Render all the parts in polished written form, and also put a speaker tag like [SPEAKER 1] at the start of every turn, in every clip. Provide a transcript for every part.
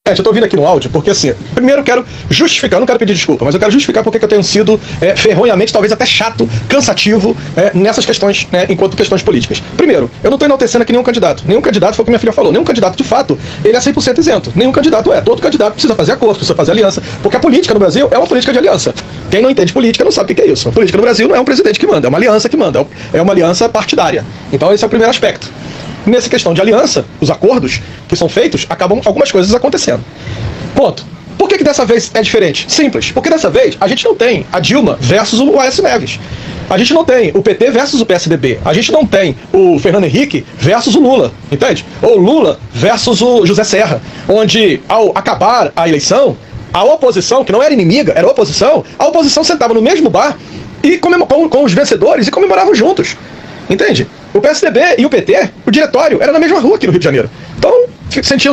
[SPEAKER 1] Eu tô vindo aqui no áudio porque, assim, primeiro eu quero justificar, eu não quero pedir desculpa, mas eu quero justificar porque eu tenho sido ferronhamente, talvez até chato, cansativo nessas questões, enquanto questões políticas. Primeiro, eu não tô enaltecendo aqui nenhum candidato. Nenhum candidato, foi o que minha filha falou, nenhum candidato de fato, ele é 100% isento. Nenhum candidato é. Todo candidato precisa fazer acordo, precisa fazer aliança, porque a política no Brasil é uma política de aliança. Quem não entende política não sabe o que é isso. A política no Brasil não é um presidente que manda, é uma aliança que manda, é uma aliança partidária. Então esse é o primeiro aspecto. Nessa questão de aliança, os acordos que são feitos, acabam algumas coisas acontecendo. Ponto. Por que dessa vez é diferente? Simples. Porque dessa vez a gente não tem a Dilma versus o Aécio Neves. A gente não tem o PT versus o PSDB. A gente não tem o Fernando Henrique versus o Lula. Entende? Ou Lula versus o José Serra. Onde, ao acabar a eleição, a oposição, que não era inimiga, era oposição, a oposição sentava no mesmo bar e com os vencedores e comemoravam juntos. Entende? O PSDB e o PT, o diretório, era na mesma rua aqui no Rio de Janeiro. Então,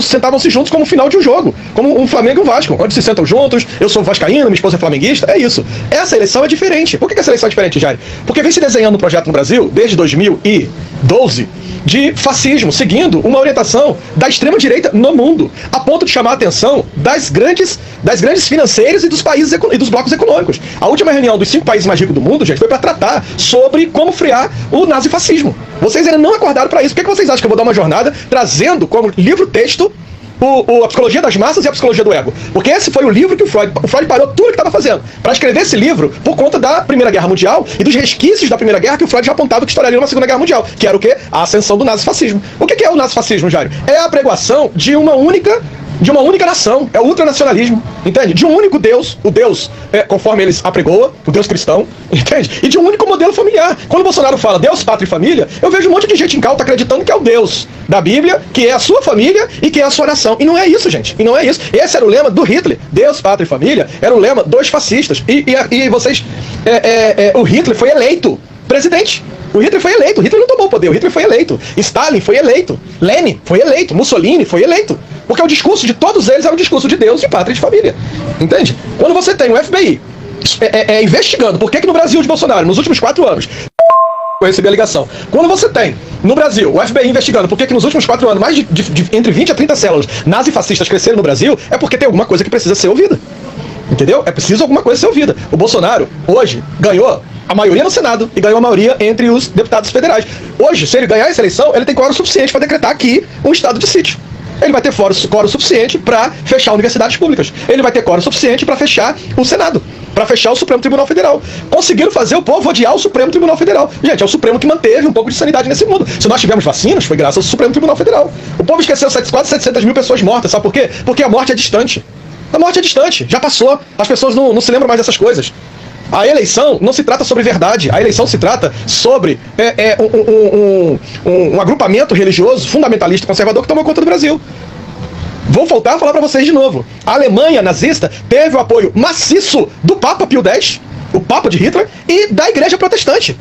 [SPEAKER 1] sentavam-se juntos como final de um jogo, como um Flamengo e um Vasco, onde se sentam juntos, eu sou vascaíno, minha esposa é flamenguista, é isso. Essa eleição é diferente. Por que essa eleição é diferente, Jair? Porque vem se desenhando um projeto no Brasil, desde 2012, de fascismo, seguindo uma orientação da extrema-direita no mundo, a ponto de chamar a atenção das grandes financeiras e dos países e dos blocos econômicos. A última reunião dos 5 países mais ricos do mundo, gente, foi para tratar sobre como frear o nazifascismo. Vocês ainda não acordaram para isso. Por que vocês acham que eu vou dar uma jornada trazendo como livro-texto a psicologia das massas e a psicologia do ego? Porque esse foi o livro que o Freud parou tudo que estava fazendo para escrever esse livro por conta da Primeira Guerra Mundial e dos resquícios da Primeira Guerra que o Freud já apontava que estouraria numa Segunda Guerra Mundial, que era o quê? A ascensão do nazifascismo. O que é o nazifascismo, Jair? É a apregoação de uma única nação, é o ultranacionalismo, entende? De um único Deus, o Deus, conforme eles apregoam, o Deus cristão, entende? E de um único modelo familiar. Quando o Bolsonaro fala Deus, pátria e família, eu vejo um monte de gente em Calta acreditando que é o Deus da Bíblia, que é a sua família e que é a sua nação. E não é isso, gente. E não é isso. Esse era o lema do Hitler. Deus, pátria e família era o lema dos fascistas. E vocês... o Hitler foi eleito presidente. O Hitler foi eleito. O Hitler não tomou o poder. O Hitler foi eleito. Stalin foi eleito. Lenin foi eleito. Mussolini foi eleito. Porque o discurso de todos eles era um discurso de Deus, de pátria e de família. Entende? Quando você tem o FBI investigando por que no Brasil de Bolsonaro, nos últimos 4 anos, eu recebi a ligação. Quando você tem no Brasil o FBI investigando por que nos últimos 4 anos mais de entre 20 a 30 células nazifascistas cresceram no Brasil, é porque tem alguma coisa que precisa ser ouvida. Entendeu? É preciso alguma coisa ser ouvida. O Bolsonaro, hoje, ganhou a maioria no Senado e ganhou a maioria entre os deputados federais. Hoje, se ele ganhar essa eleição, ele tem quórum suficiente para decretar aqui um estado de sítio. Ele vai ter quórum suficiente para fechar universidades públicas. Ele vai ter quórum suficiente para fechar o Senado, para fechar o Supremo Tribunal Federal. Conseguiram fazer o povo odiar o Supremo Tribunal Federal. Gente, é o Supremo que manteve um pouco de sanidade nesse mundo. Se nós tivemos vacinas, foi graças ao Supremo Tribunal Federal. O povo esqueceu quase 700 mil pessoas mortas. Sabe por quê? Porque a morte é distante. A morte é distante, já passou. As pessoas não se lembram mais dessas coisas. A eleição não se trata sobre verdade. A eleição se trata sobre um agrupamento religioso, fundamentalista, conservador, que tomou conta do Brasil. Vou voltar a falar para vocês de novo. A Alemanha nazista teve o apoio maciço do Papa Pio X, o Papa de Hitler, e da Igreja Protestante.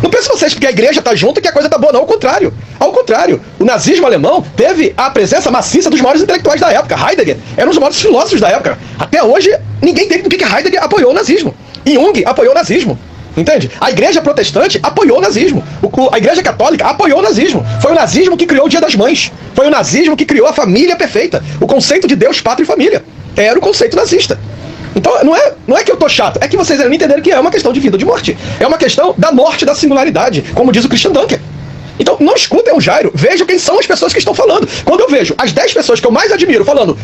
[SPEAKER 1] Não pensem vocês porque a igreja está junto que a coisa está boa, não. Ao contrário. Ao contrário. O nazismo alemão teve a presença maciça dos maiores intelectuais da época. Heidegger era um dos maiores filósofos da época. Até hoje, ninguém entende por que Heidegger apoiou o nazismo. Jung apoiou o nazismo. Entende? A igreja protestante apoiou o nazismo. A igreja católica apoiou o nazismo. Foi o nazismo que criou o Dia das Mães. Foi o nazismo que criou a família perfeita. O conceito de Deus, pátria e família. Era o conceito nazista. Então, não é que eu tô chato, é que vocês não entenderam que é uma questão de vida ou de morte. É uma questão da morte da singularidade, como diz o Christian Dunker. Então, não escutem o Jairo, vejam quem são as pessoas que estão falando. Quando eu vejo as 10 pessoas que eu mais admiro falando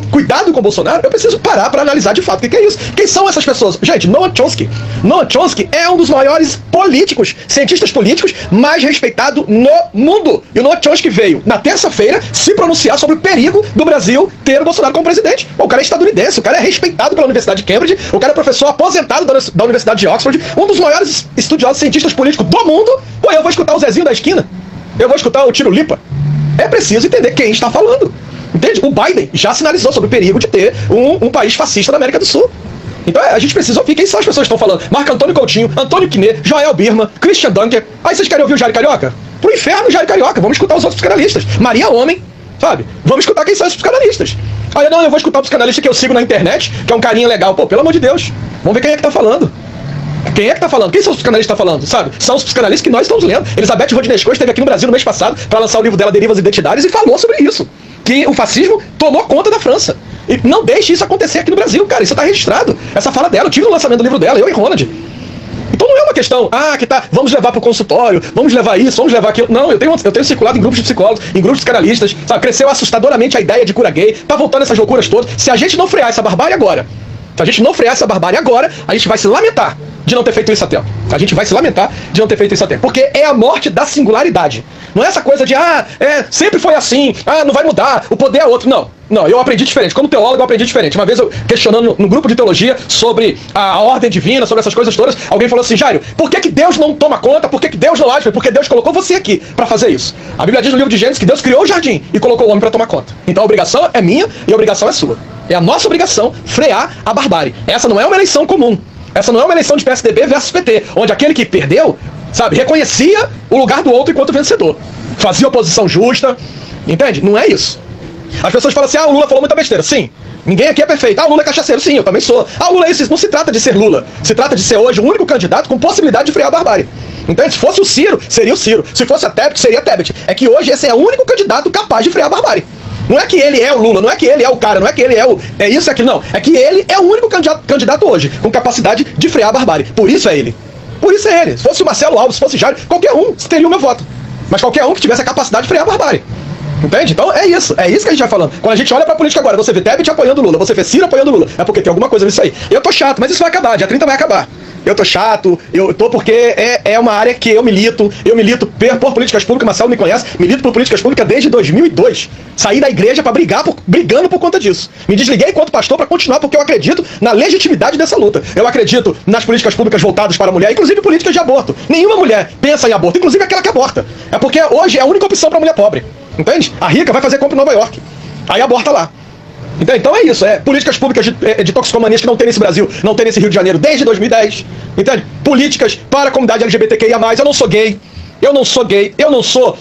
[SPEAKER 1] cuidado com o Bolsonaro, eu preciso parar para analisar de fato o que é isso. Quem são essas pessoas? Gente, Noam Chomsky. Noam Chomsky é um dos maiores políticos, cientistas políticos mais respeitado no mundo. E o Noam Chomsky veio, na terça-feira, se pronunciar sobre o perigo do Brasil ter o Bolsonaro como presidente. O cara é estadunidense, o cara é respeitado pela Universidade de Cambridge, o cara é professor aposentado da Universidade de Oxford, um dos maiores estudiosos cientistas políticos do mundo. Pô, eu vou escutar o Zezinho da esquina? Eu vou escutar o Tiro Lipa? É preciso entender quem está falando. Entende? O Biden já sinalizou sobre o perigo de ter um país fascista da América do Sul. Então a gente precisa ouvir quem são as pessoas que estão falando. Marco Antônio Coutinho, Antônio Quinet, Joel Birman, Christian Dunker. Aí vocês querem ouvir o Jair Carioca? Pro inferno, Jair Carioca. Vamos escutar os outros psicanalistas. Maria Homem, sabe? Vamos escutar quem são esses psicanalistas. Aí não, eu vou escutar o psicanalista que eu sigo na internet, que é um carinha legal. Pô, pelo amor de Deus. Vamos ver quem é que tá falando. Quem é que tá falando? Quem são os psicanalistas que tá falando, sabe? São os psicanalistas que nós estamos lendo. Elizabeth Rodinei esteve aqui no Brasil no mês passado para lançar o livro dela, Derivas Identitárias, e falou sobre isso. que o fascismo tomou conta da França. E não deixe isso acontecer aqui no Brasil, cara. Isso tá registrado. Essa fala dela, eu tive no lançamento do livro dela, eu e Ronald. Então não é uma questão, vamos levar pro consultório, vamos levar isso, vamos levar aquilo. Não, eu tenho circulado em grupos de psicólogos, em grupos de psicanalistas, sabe? Cresceu assustadoramente a ideia de cura gay, tá voltando essas loucuras todas. Se a gente não frear essa barbárie agora, a gente vai se lamentar de não ter feito isso a tempo. A gente vai se lamentar de não ter feito isso a tempo. Porque é a morte da singularidade. Não é essa coisa de, sempre foi assim, não vai mudar, o poder é outro. Não, eu aprendi diferente. Como teólogo, eu aprendi diferente. Uma vez eu questionando no grupo de teologia sobre a ordem divina, sobre essas coisas todas, alguém falou assim, Jairo, por que Deus não toma conta? Por que Deus não age? Porque Deus colocou você aqui para fazer isso. A Bíblia diz no livro de Gênesis que Deus criou o jardim e colocou o homem para tomar conta. Então a obrigação é minha e a obrigação é sua. É a nossa obrigação frear a barbárie. Essa não é uma eleição comum. Essa não é uma eleição de PSDB versus PT, onde aquele que perdeu, sabe, reconhecia o lugar do outro enquanto vencedor. Fazia oposição justa, entende? Não é isso. As pessoas falam assim, o Lula falou muita besteira. Sim, ninguém aqui é perfeito. O Lula é cachaceiro. Sim, eu também sou. O Lula é isso. Não se trata de ser Lula. Se trata de ser hoje o único candidato com possibilidade de frear a barbárie. Entende? Se fosse o Ciro, seria o Ciro. Se fosse a Tebet, seria a Tebet. É que hoje esse é o único candidato capaz de frear a barbárie. Não é que ele é o Lula, não é que ele é o cara, não é que ele é isso, é aquilo, não. É que ele é o único candidato hoje com capacidade de frear a barbárie. Por isso é ele. Por isso é ele. Se fosse o Marcelo Alves, se fosse o Jair, qualquer um teria o meu voto. Mas qualquer um que tivesse a capacidade de frear a barbárie. Entende? Então é isso que a gente vai falando. Quando a gente olha pra política agora, você vê Tebet apoiando Lula, você vê Ciro apoiando Lula, é porque tem alguma coisa nisso aí. Eu tô chato, mas isso vai acabar, dia 30 vai acabar. Eu tô chato, eu tô porque é uma área que eu milito por políticas públicas, Marcelo me conhece, milito por políticas públicas desde 2002. Saí da igreja pra brigando por conta disso. Me desliguei enquanto pastor pra continuar, porque eu acredito na legitimidade dessa luta. Eu acredito nas políticas públicas voltadas para a mulher, inclusive políticas de aborto. Nenhuma mulher pensa em aborto, inclusive aquela que aborta. É porque hoje é a única opção pra mulher pobre. Entende? A rica vai fazer compra em Nova York. Aí aborta lá. Então é isso, políticas públicas de toxicomanias que não tem nesse Brasil, não tem nesse Rio de Janeiro desde 2010, entende? Políticas para a comunidade LGBTQIA+, eu não sou gay, eu não sou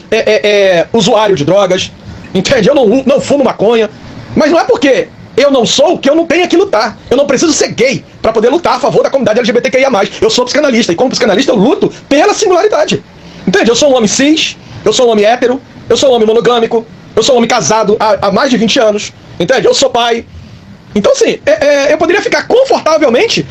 [SPEAKER 1] usuário de drogas, entende? Eu não fumo maconha, mas não é porque eu não sou que eu não tenho que lutar. Eu não preciso ser gay para poder lutar a favor da comunidade LGBTQIA+. Eu sou psicanalista, e como psicanalista eu luto pela singularidade, entende? Eu sou um homem cis, eu sou um homem hétero, eu sou um homem monogâmico, eu sou um homem casado há mais de 20 anos, entende? Eu sou pai. Então, assim, eu poderia ficar confortavelmente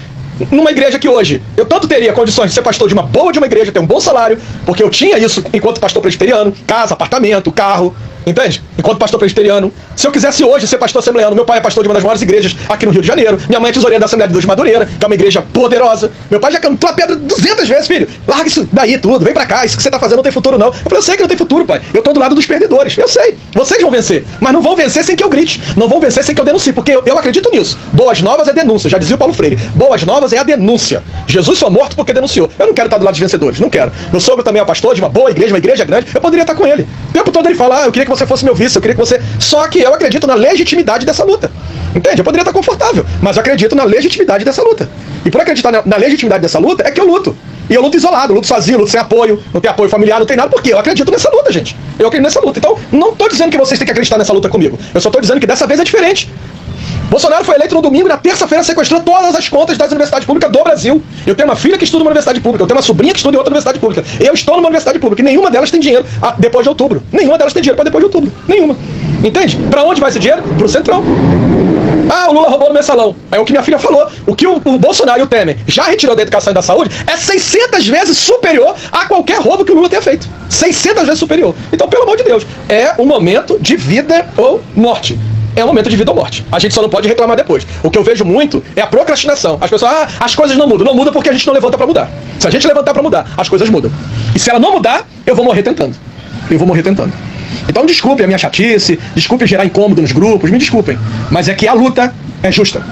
[SPEAKER 1] numa igreja que hoje eu tanto teria condições de ser pastor de uma igreja, ter um bom salário, porque eu tinha isso enquanto pastor presbiteriano, casa, apartamento, carro, entende? Enquanto pastor presbiteriano. Se eu quisesse hoje ser pastor assembleano, meu pai é pastor de uma das maiores igrejas aqui no Rio de Janeiro, minha mãe é tesoureira da Assembleia de Deus de Madureira, que é uma igreja poderosa. Meu pai já cantou a pedra 200 vezes, filho, larga isso daí tudo, vem pra cá, isso que você tá fazendo não tem futuro não. Eu falei, eu sei que não tem futuro, pai, eu tô do lado dos perdedores, eu sei, vocês vão vencer, mas não vão vencer sem que eu grite, não vão vencer sem que eu denuncie, porque eu acredito nisso. Boas novas é denúncia, já dizia o Paulo Freire, boas novas é a denúncia. Jesus foi morto porque denunciou. Eu não quero estar do lado dos vencedores, não quero. Meu sogro também é pastor de uma boa igreja, uma igreja grande, eu poderia estar com ele. O tempo todo ele fala, eu queria que você fosse meu vice, eu queria que você... Só que eu acredito na legitimidade dessa luta. Entende? Eu poderia estar confortável, mas eu acredito na legitimidade dessa luta. E por acreditar na legitimidade dessa luta, é que eu luto. E eu luto isolado, luto sozinho, luto sem apoio, não tenho apoio familiar, não tem nada, porque eu acredito nessa luta, gente. Eu acredito nessa luta. Então, não estou dizendo que vocês têm que acreditar nessa luta comigo. Eu só estou dizendo que dessa vez é diferente. Bolsonaro foi eleito no domingo e na terça-feira sequestrou todas as contas das universidades públicas do Brasil. Eu tenho uma filha que estuda numa universidade pública, eu tenho uma sobrinha que estuda em outra universidade pública. Eu estou numa universidade pública e nenhuma delas tem dinheiro depois de outubro. Nenhuma delas tem dinheiro para depois de outubro. Nenhuma. Entende? Para onde vai esse dinheiro? Pro Centrão. O Lula roubou no mensalão. É o que minha filha falou. O que o Bolsonaro e o Temer já retirou da educação e da saúde é 600 vezes superior a qualquer roubo que o Lula tenha feito. 600 vezes superior. Então, pelo amor de Deus, é um momento de vida ou morte. É um momento de vida ou morte. A gente só não pode reclamar depois. O que eu vejo muito é a procrastinação. As pessoas, as coisas não mudam. Não muda porque a gente não levanta pra mudar. Se a gente levantar pra mudar, as coisas mudam. E se ela não mudar, eu vou morrer tentando. Eu vou morrer tentando. Então desculpe a minha chatice, desculpe gerar incômodo nos grupos, me desculpem. Mas é que a luta é justa.